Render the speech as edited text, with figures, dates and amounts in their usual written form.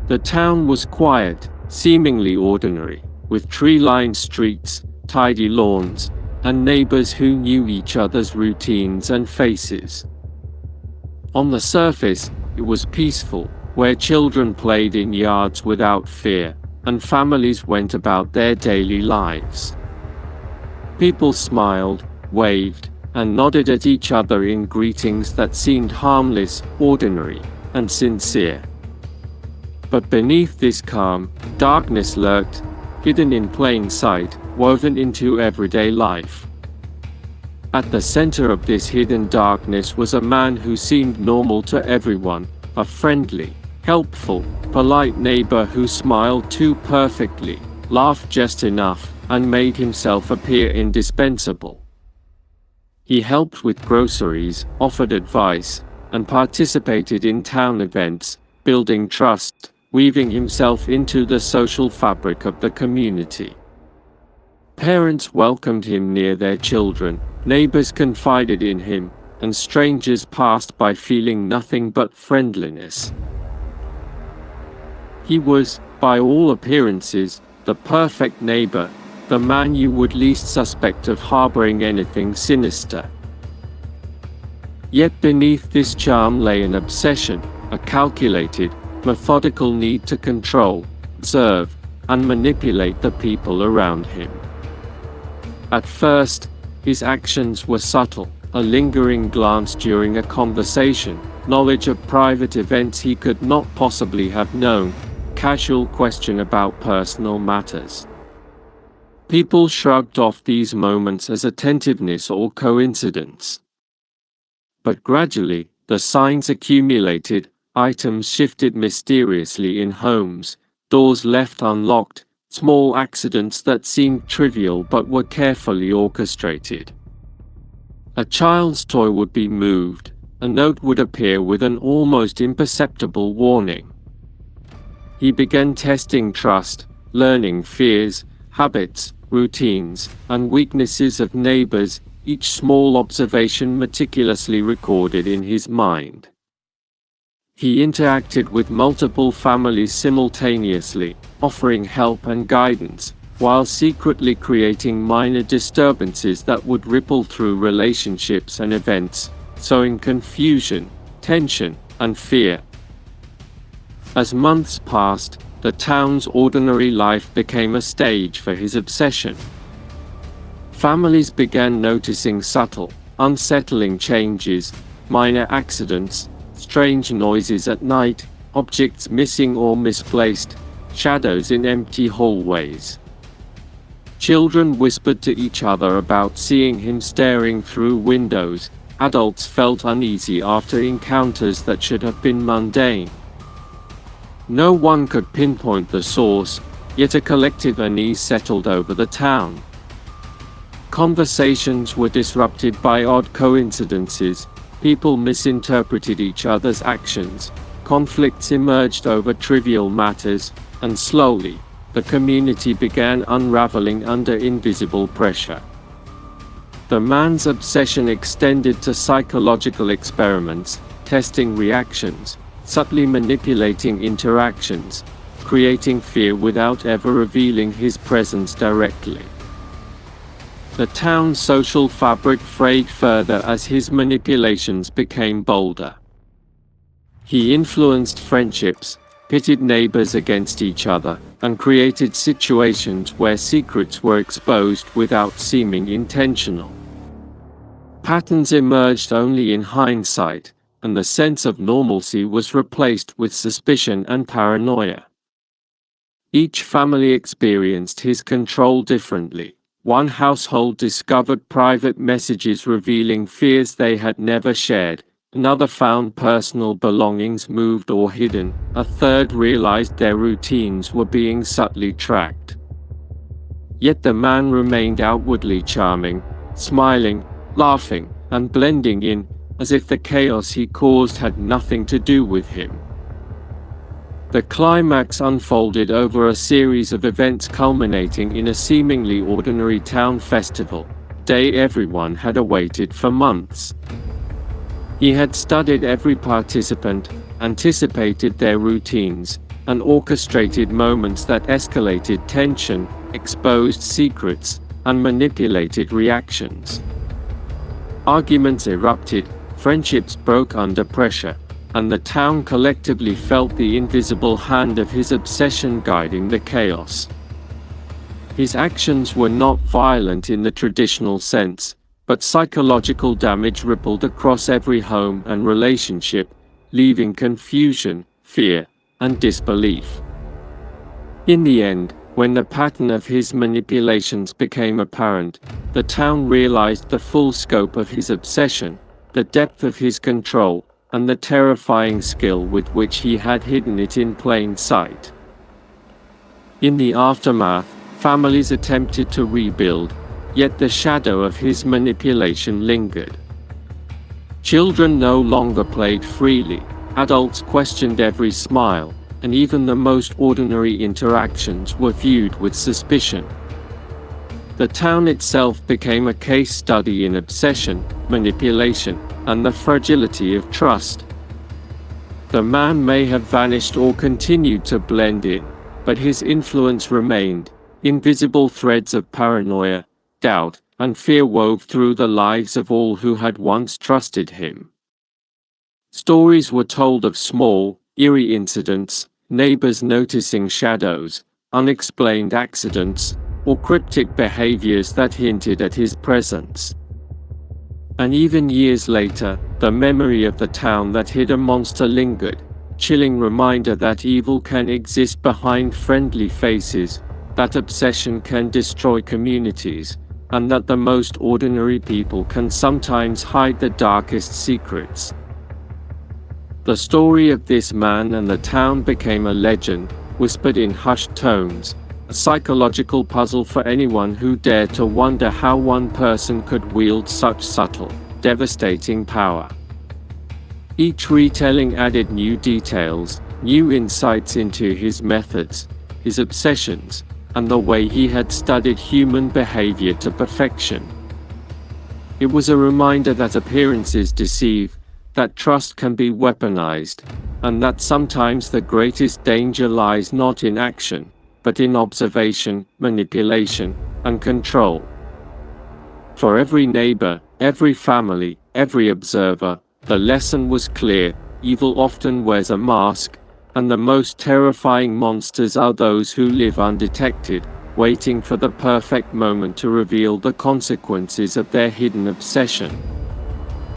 The town was quiet, seemingly ordinary, with tree-lined streets, tidy lawns, and neighbors who knew each other's routines and faces. On the surface, it was peaceful, where children played in yards without fear, and families went about their daily lives. People smiled, waved, and nodded at each other in greetings that seemed harmless, ordinary, and sincere. But beneath this calm, darkness lurked, hidden in plain sight, woven into everyday life. At the center of this hidden darkness was a man who seemed normal to everyone, a friendly, helpful, polite neighbor who smiled too perfectly, laughed just enough, and made himself appear indispensable. He helped with groceries, offered advice, and participated in town events, building trust, weaving himself into the social fabric of the community. Parents welcomed him near their children, neighbors confided in him, and strangers passed by feeling nothing but friendliness. He was, by all appearances, the perfect neighbor, the man you would least suspect of harboring anything sinister. Yet beneath this charm lay an obsession, a calculated, methodical need to control, observe, and manipulate the people around him. At first, his actions were subtle, a lingering glance during a conversation, knowledge of private events he could not possibly have known, casual question about personal matters. People shrugged off these moments as attentiveness or coincidence. But gradually, the signs accumulated, items shifted mysteriously in homes, doors left unlocked, small accidents that seemed trivial but were carefully orchestrated. A child's toy would be moved, a note would appear with an almost imperceptible warning. He began testing trust, learning fears, habits, routines, and weaknesses of neighbors, each small observation meticulously recorded in his mind. He interacted with multiple families simultaneously, offering help and guidance, while secretly creating minor disturbances that would ripple through relationships and events, sowing confusion, tension, and fear. As months passed, the town's ordinary life became a stage for his obsession. Families began noticing subtle, unsettling changes, minor accidents, strange noises at night, objects missing or misplaced, shadows in empty hallways. Children whispered to each other about seeing him staring through windows. Adults felt uneasy after encounters that should have been mundane. No one could pinpoint the source, yet a collective unease settled over the town. Conversations were disrupted by odd coincidences, people misinterpreted each other's actions, conflicts emerged over trivial matters, and slowly, the community began unraveling under invisible pressure. The man's obsession extended to psychological experiments, testing reactions, subtly manipulating interactions, creating fear without ever revealing his presence directly. The town's social fabric frayed further as his manipulations became bolder. He influenced friendships, pitted neighbors against each other, and created situations where secrets were exposed without seeming intentional. Patterns emerged only in hindsight, and the sense of normalcy was replaced with suspicion and paranoia. Each family experienced his control differently. One household discovered private messages revealing fears they had never shared. Another found personal belongings moved or hidden. A third realized their routines were being subtly tracked. Yet the man remained outwardly charming, smiling, laughing, and blending in, as if the chaos he caused had nothing to do with him. The climax unfolded over a series of events culminating in a seemingly ordinary town festival, a day everyone had awaited for months. He had studied every participant, anticipated their routines, and orchestrated moments that escalated tension, exposed secrets, and manipulated reactions. Arguments erupted, friendships broke under pressure, and the town collectively felt the invisible hand of his obsession guiding the chaos. His actions were not violent in the traditional sense, but psychological damage rippled across every home and relationship, leaving confusion, fear, and disbelief. In the end, when the pattern of his manipulations became apparent, the town realized the full scope of his obsession, the depth of his control, and the terrifying skill with which he had hidden it in plain sight. In the aftermath, families attempted to rebuild, yet the shadow of his manipulation lingered. Children no longer played freely, adults questioned every smile, and even the most ordinary interactions were viewed with suspicion. The town itself became a case study in obsession, manipulation, and the fragility of trust. The man may have vanished or continued to blend in, but his influence remained. Invisible threads of paranoia, doubt, and fear wove through the lives of all who had once trusted him. Stories were told of small, eerie incidents, neighbors noticing shadows, unexplained accidents, or cryptic behaviors that hinted at his presence. And even years later, the memory of the town that hid a monster lingered, chilling reminder that evil can exist behind friendly faces, that obsession can destroy communities, and that the most ordinary people can sometimes hide the darkest secrets. The story of this man and the town became a legend, whispered in hushed tones, a psychological puzzle for anyone who dared to wonder how one person could wield such subtle, devastating power. Each retelling added new details, new insights into his methods, his obsessions, and the way he had studied human behavior to perfection. It was a reminder that appearances deceive, that trust can be weaponized, and that sometimes the greatest danger lies not in action, but in observation, manipulation, and control. For every neighbor, every family, every observer, the lesson was clear: evil often wears a mask, and the most terrifying monsters are those who live undetected, waiting for the perfect moment to reveal the consequences of their hidden obsession.